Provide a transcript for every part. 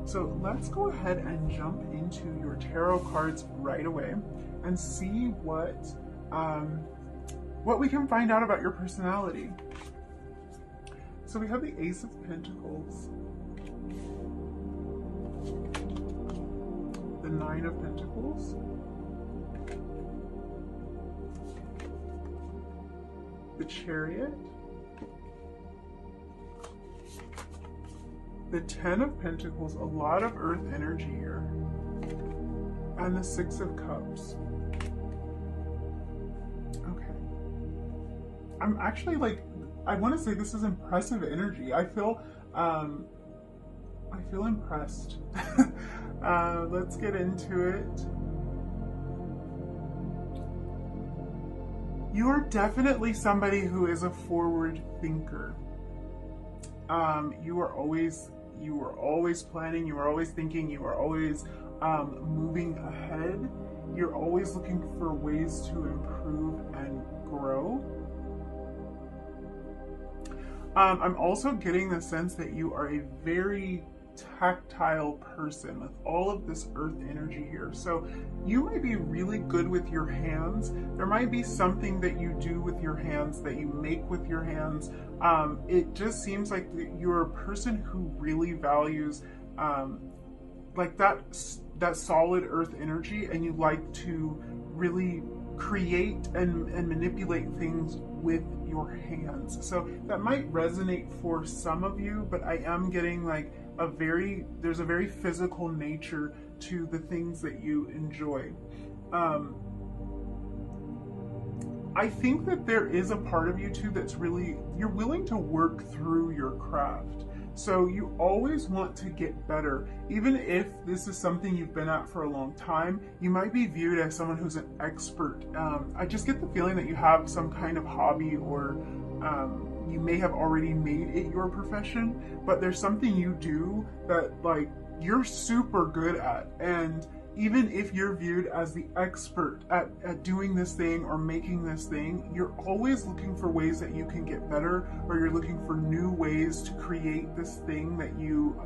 So let's go ahead and jump into your tarot cards right away and see what we can find out about your personality. So we have the Ace of Pentacles, the Nine of Pentacles, the Chariot, the Ten of Pentacles, a lot of earth energy here, and the Six of Cups. Okay. I'm actually like, I want to say this is impressive energy. I feel impressed. Let's get into it. You are definitely somebody who is a forward thinker. You are always planning, you are always thinking, you are always moving ahead. You're always looking for ways to improve and grow. I'm also getting the sense that you are a very tactile person with all of this earth energy here. So you might be really good with your hands. There might be something that you do with your hands, that you make with your hands. It just seems like you're a person who really values like that solid earth energy, and you like to really create and manipulate things with your hands. So that might resonate for some of you, but I am getting like there's a very physical nature to the things that you enjoy. I think that there is a part of you too that's really, you're willing to work through your craft. So you always want to get better. Even if this is something you've been at for a long time, you might be viewed as someone who's an expert. I just get the feeling that you have some kind of hobby, or you may have already made it your profession, but there's something you do that like you're super good at. And even if you're viewed as the expert at doing this thing or making this thing, you're always looking for ways that you can get better, or you're looking for new ways to create this thing that you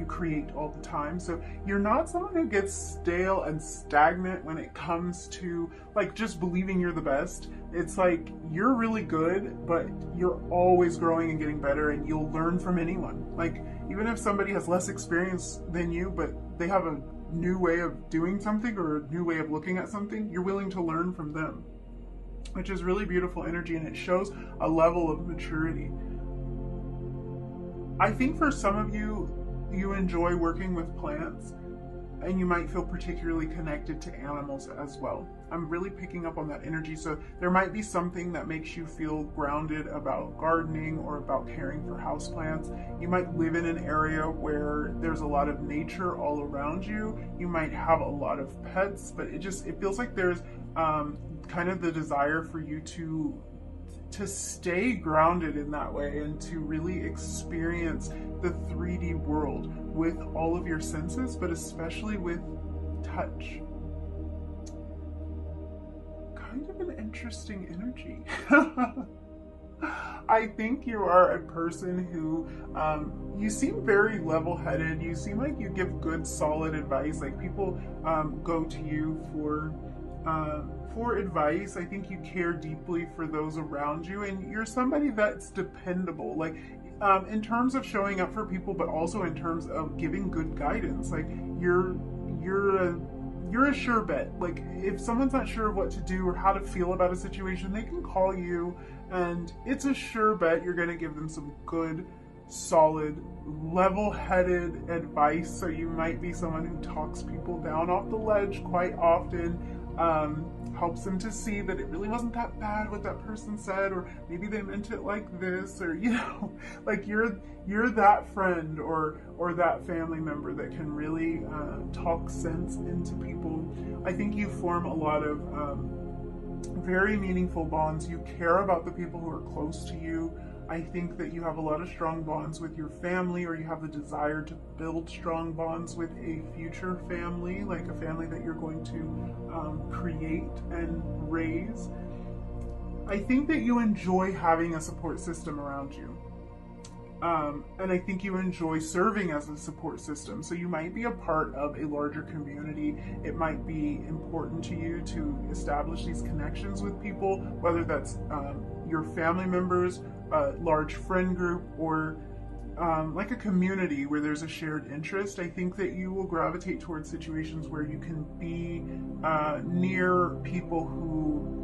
create all the time. So you're not someone who gets stale and stagnant when it comes to like just believing you're the best. It's like you're really good, but you're always growing and getting better, and you'll learn from anyone. Like even if somebody has less experience than you, but they have a new way of doing something or a new way of looking at something, you're willing to learn from them, which is really beautiful energy, and it shows a level of maturity. I think for some of you, you enjoy working with plants, and you might feel particularly connected to animals as well. I'm really picking up on that energy. So there might be something that makes you feel grounded about gardening or about caring for houseplants. You might live in an area where there's a lot of nature all around you. You might have a lot of pets, but it feels like there's kind of the desire for you to stay grounded in that way, and to really experience the 3D world with all of your senses, but especially with touch. Kind of an interesting energy. I think you are a person who, you seem very level-headed. You seem like you give good, solid advice. Like people go to you for advice. I think you care deeply for those around you, and you're somebody that's dependable. Like in terms of showing up for people, but also in terms of giving good guidance. Like you're a sure bet. Like if someone's not sure of what to do or how to feel about a situation, they can call you, and it's a sure bet you're going to give them some good, solid, level-headed advice. So you might be someone who talks people down off the ledge quite often, helps them to see that it really wasn't that bad what that person said, or maybe they meant it like this, or like you're that friend or that family member that can really talk sense into people. I think you form a lot of very meaningful bonds. You care about the people who are close to you. I think that you have a lot of strong bonds with your family, or you have the desire to build strong bonds with a future family, like a family that you're going to create and raise. I think that you enjoy having a support system around you. And I think you enjoy serving as a support system. So you might be a part of a larger community. It might be important to you to establish these connections with people, whether that's your family members, a large friend group, or like a community where there's a shared interest. I think that you will gravitate towards situations where you can be near people who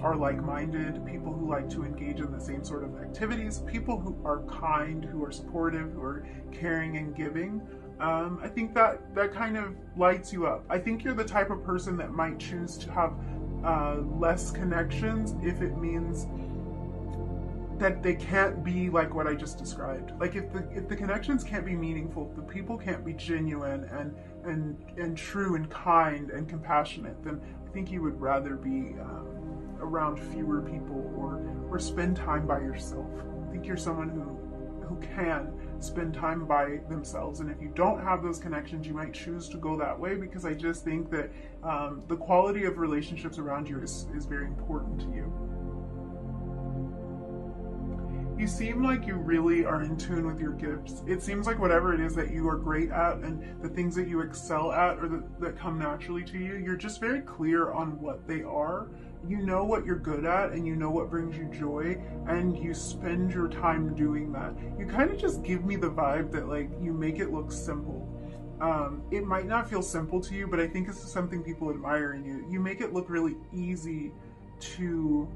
are like-minded, people who like to engage in the same sort of activities, people who are kind, who are supportive, who are caring and giving. I think that kind of lights you up. I think you're the type of person that might choose to have less connections if it means that they can't be like what I just described. Like if the connections can't be meaningful, if the people can't be genuine and true and kind and compassionate, then I think you would rather be around fewer people or spend time by yourself. I think you're someone who can spend time by themselves, and if you don't have those connections, you might choose to go that way, because I just think that the quality of relationships around you is very important to you. You seem like you really are in tune with your gifts. It seems like whatever it is that you are great at and the things that you excel at or that come naturally to you, you're just very clear on what they are. You know what you're good at and you know what brings you joy, and you spend your time doing that. You kind of just give me the vibe that like you make it look simple. It might not feel simple to you, but I think this is something people admire in you. You make it look really easy to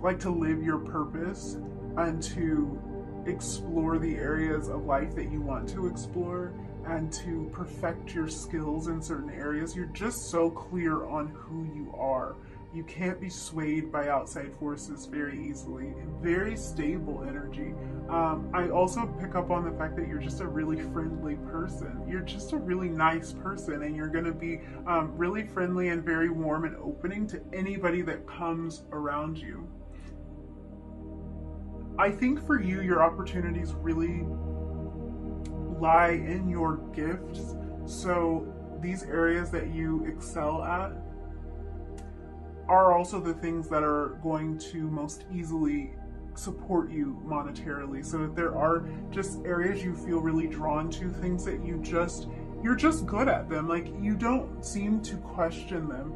live your purpose and to explore the areas of life that you want to explore and to perfect your skills in certain areas. You're just so clear on who you are. You can't be swayed by outside forces very easily. Very stable energy. I also pick up on the fact that you're just a really friendly person. You're just a really nice person, and you're going to be really friendly and very warm and opening to anybody that comes around you. I think for you, your opportunities really lie in your gifts. So these areas that you excel at are also the things that are going to most easily support you monetarily. So if there are just areas you feel really drawn to, things that you're just good at them, like you don't seem to question them.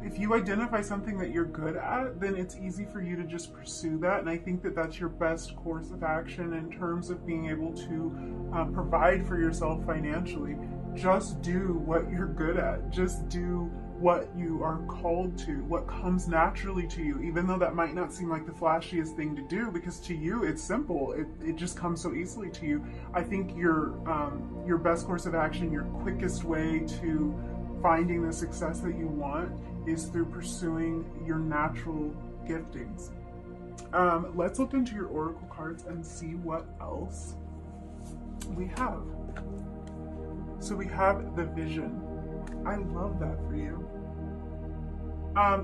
If you identify something that you're good at, then it's easy for you to just pursue that. And I think that that's your best course of action in terms of being able to provide for yourself financially. Just do what you're good at. Just do what you are called to, what comes naturally to you, even though that might not seem like the flashiest thing to do, because to you it's simple. It just comes so easily to you. I think your best course of action, your quickest way to finding the success that you want is through pursuing your natural giftings. Let's look into your oracle cards and see what else we have. So we have the Vision. I love that for you.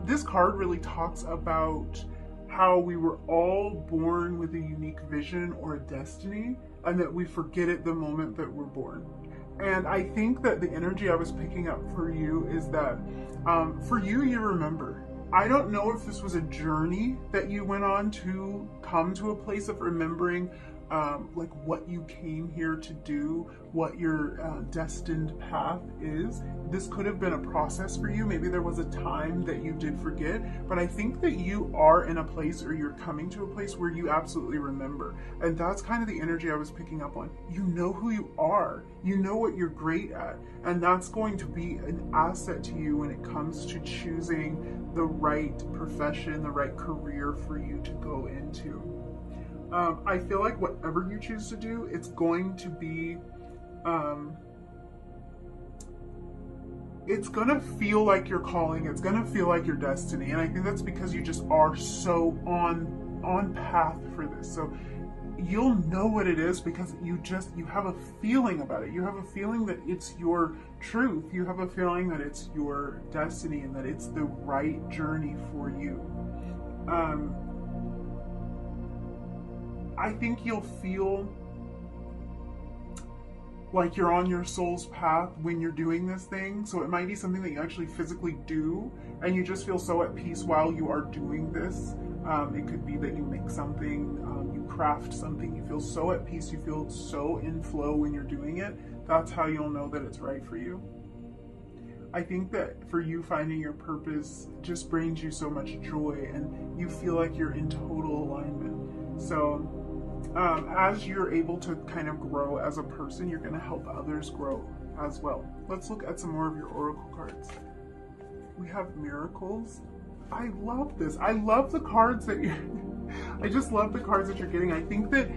This card really talks about how we were all born with a unique vision or a destiny, and that we forget it the moment that we're born. And I think that the energy I was picking up for you is that for you, you remember. I don't know if this was a journey that you went on to come to a place of remembering like what you came here to do, what your destined path is. This could have been a process for you. Maybe there was a time that you did forget, but I think that you are in a place, or you're coming to a place where you absolutely remember. And that's kind of the energy I was picking up on. You know who you are. You know what you're great at. And that's going to be an asset to you when it comes to choosing the right profession, the right career for you to go into. I feel like whatever you choose to do, it's going to be, it's going to feel like your calling. It's going to feel like your destiny. And I think that's because you just are so on path for this. So you'll know what it is because you have a feeling about it. You have a feeling that it's your truth. You have a feeling that it's your destiny and that it's the right journey for you. I think you'll feel like you're on your soul's path when you're doing this thing. So it might be something that you actually physically do, and you just feel so at peace while you are doing this. It could be that you make something, you craft something, you feel so at peace, you feel so in flow when you're doing it. That's how you'll know that it's right for you. I think that for you, finding your purpose just brings you so much joy, and you feel like you're in total alignment. So as you're able to kind of grow as a person, you're going to help others grow as well. Let's look at some more of your oracle cards. We have miracles. I love this. I love the cards that you I just love the cards that you're getting. I think that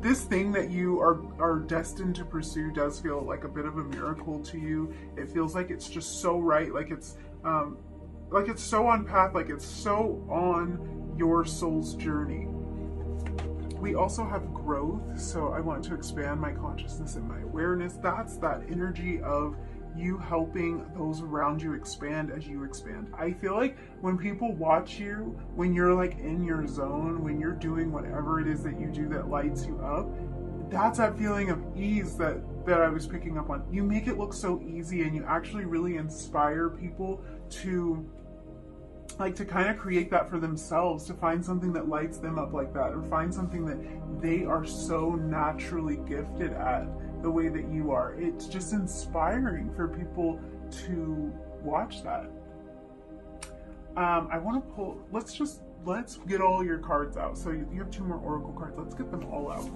this thing that you are destined to pursue does feel like a bit of a miracle to you. It feels like it's just so right, like it's so on path, like it's so on your soul's journey. We also have growth, so I want to expand my consciousness and my awareness. That's that energy of you helping those around you expand as you expand. I feel like when people watch you, when you're like in your zone, when you're doing whatever it is that you do that lights you up, that's that feeling of ease that I was picking up on. You make it look so easy, and you actually really inspire people to kind of create that for themselves, to find something that lights them up like that, or find something that they are so naturally gifted at the way that you are. It's just inspiring for people to watch that. I want to pull, let's get all your cards out. So you have 2 more oracle cards. Let's get them all out.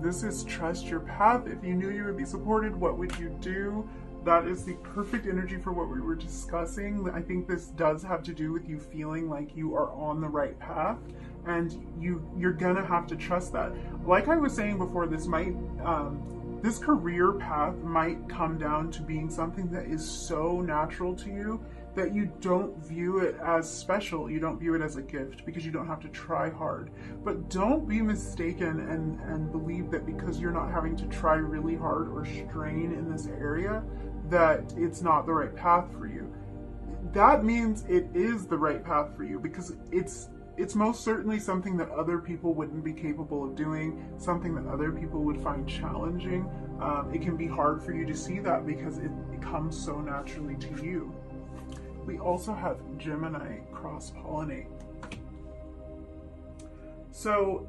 This is trust your path. If you knew you would be supported, what would you do? That is the perfect energy for what we were discussing. I think this does have to do with you feeling like you are on the right path, and you're gonna have to trust that. Like I was saying before, this career path might come down to being something that is so natural to you that you don't view it as special. You don't view it as a gift because you don't have to try hard. But don't be mistaken and believe that because you're not having to try really hard or strain in this area, that it's not the right path for you. That means it is the right path for you, because it's most certainly something that other people wouldn't be capable of doing, something that other people would find challenging. It can be hard for you to see that because it comes so naturally to you. We also have Gemini cross-pollinate. So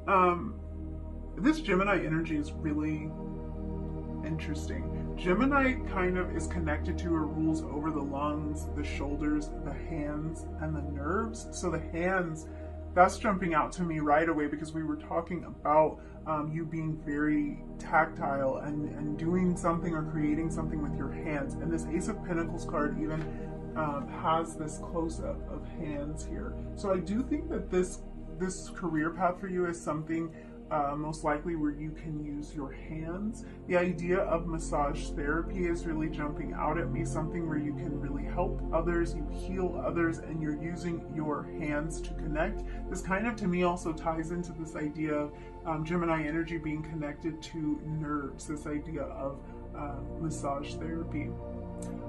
this Gemini energy is really interesting. Gemini kind of is connected to or rules over the lungs, the shoulders, the hands, and the nerves. So the hands, that's jumping out to me right away, because we were talking about you being very tactile and doing something or creating something with your hands. And this Ace of Pentacles card even has this close-up of hands here. So I do think that this career path for you is something most likely where you can use your hands. The idea of massage therapy is really jumping out at me, something where you can really help others, you heal others, and you're using your hands to connect. This kind of, to me, also ties into this idea of Gemini energy being connected to nerves, this idea of massage therapy.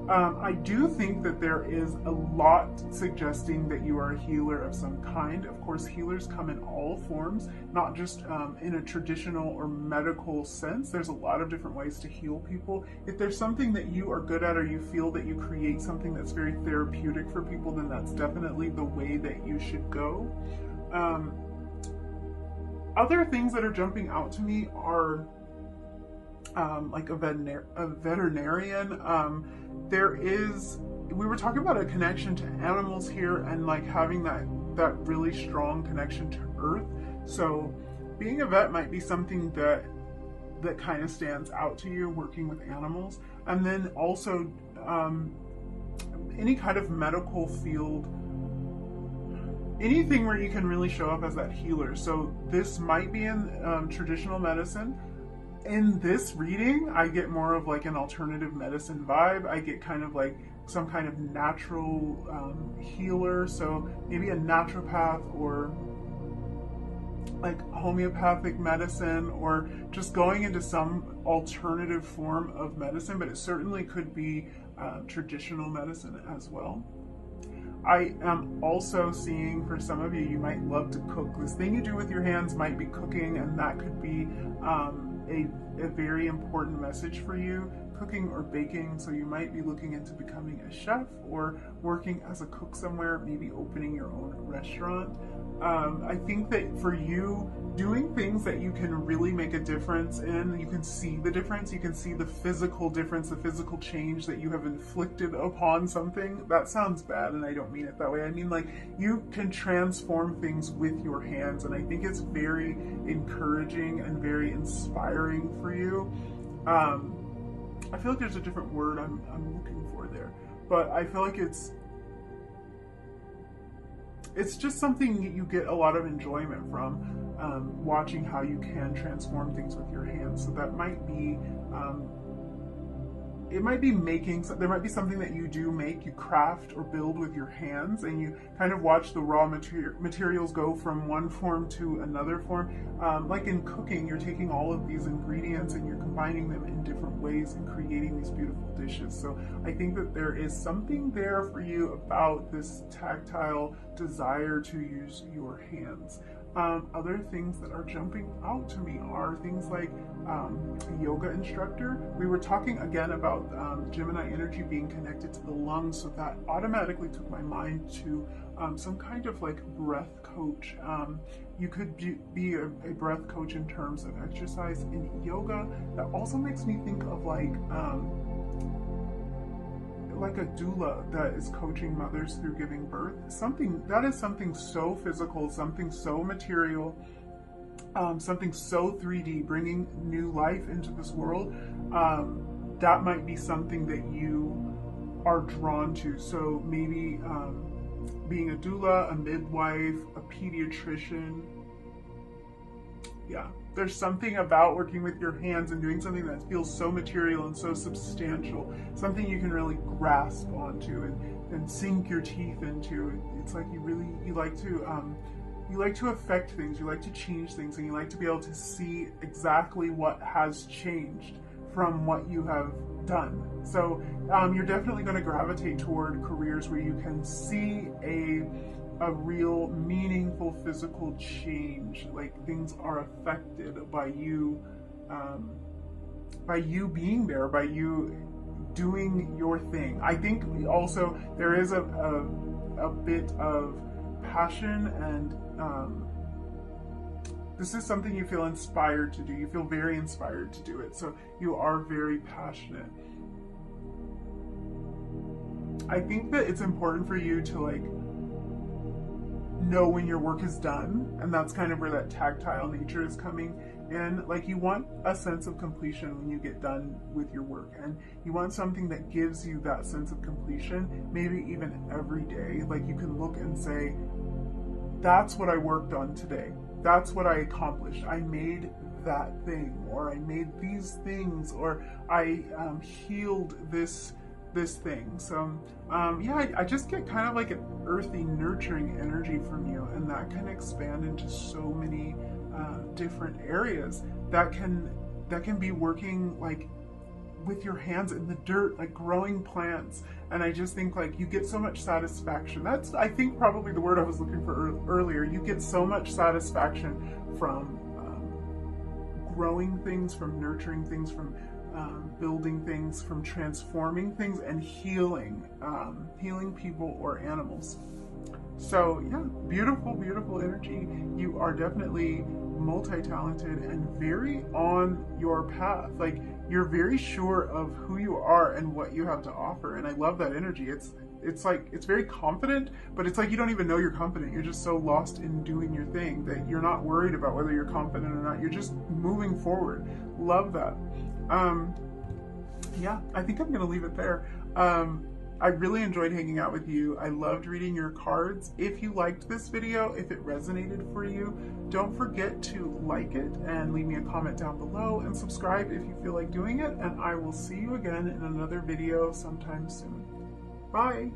I do think that there is a lot suggesting that you are a healer of some kind. Of course, healers come in all forms, not just in a traditional or medical sense. There's a lot of different ways to heal people. If there's something that you are good at, or you feel that you create something that's very therapeutic for people, then that's definitely the way that you should go. Other things that are jumping out to me are like a veterinarian. We were talking about a connection to animals here, and like having that really strong connection to earth. So being a vet might be something that kind of stands out to you, working with animals. And then also any kind of medical field, anything where you can really show up as that healer. So this might be in traditional medicine. In this reading, I get more of like an alternative medicine vibe. I get kind of like some kind of natural healer. So maybe a naturopath, or like homeopathic medicine, or just going into some alternative form of medicine, but it certainly could be traditional medicine as well. I am also seeing for some of you, you might love to cook. This thing you do with your hands might be cooking, and that could be a very important message for you, cooking or baking. So you might be looking into becoming a chef or working as a cook somewhere, maybe opening your own restaurant. I think that for you, doing things that you can really make a difference in, you can see the difference, you can see the physical difference, the physical change that you have inflicted upon something. That sounds bad, and I don't mean it that way. I mean, like, you can transform things with your hands, and I think it's very encouraging and very inspiring for you. I feel like there's a different word I'm looking for there, but I feel like it's just something you get a lot of enjoyment from, watching how you can transform things with your hands. So that might be, it might be making, there might be something that you do make, you craft or build with your hands, and you kind of watch the raw materials go from one form to another form. Like in cooking, you're taking all of these ingredients and you're combining them in different ways and creating these beautiful dishes. So I think that there is something there for you about this tactile desire to use your hands. Other things that are jumping out to me are things like a yoga instructor. We were talking again about Gemini energy being connected to the lungs, so that automatically took my mind to some kind of like breath coach. You could be a breath coach in terms of exercise in yoga. That also makes me think of like a doula that is coaching mothers through giving birth. Something so physical, something so material, something so 3D, bringing new life into this world. That might be something that you are drawn to. So maybe being a doula, a midwife, a pediatrician. Yeah, there's something about working with your hands and doing something that feels so material and so substantial, something you can really grasp onto and sink your teeth into. It's like you like to affect things, you like to change things, and you like to be able to see exactly what has changed from what you have done. So you're definitely going to gravitate toward careers where you can see a real meaningful physical change, like things are affected by you being there, by you doing your thing. I think also there is a bit of passion, and this is something you feel inspired to do. You feel very inspired to do it, so you are very passionate. I think that it's important for you to like know when your work is done, and that's kind of where that tactile nature is coming in. Like, you want a sense of completion when you get done with your work, and you want something that gives you that sense of completion, maybe even every day. Like, you can look and say, that's what I worked on today, that's what I accomplished, I made that thing, or I made these things, or I healed this thing. So yeah, I just get kind of like an earthy, nurturing energy from you, and that can expand into so many different areas. That can be working like with your hands in the dirt, like growing plants. And I just think like you get so much satisfaction. That's, I think, probably the word I was looking for earlier. You get so much satisfaction from growing things, from nurturing things, from building things, from transforming things, and healing people or animals. So yeah, beautiful, beautiful energy. You are definitely multi-talented and very on your path. Like, you're very sure of who you are and what you have to offer, and I love that energy. It's like, it's very confident, but it's like you don't even know you're confident. You're just so lost in doing your thing that you're not worried about whether you're confident or not. You're just moving forward. Love that. Yeah, I think I'm gonna leave it there. I really enjoyed hanging out with you. I loved reading your cards. If you liked this video, if it resonated for you, don't forget to like it and leave me a comment down below, and subscribe if you feel like doing it, and I will see you again in another video sometime soon. Bye!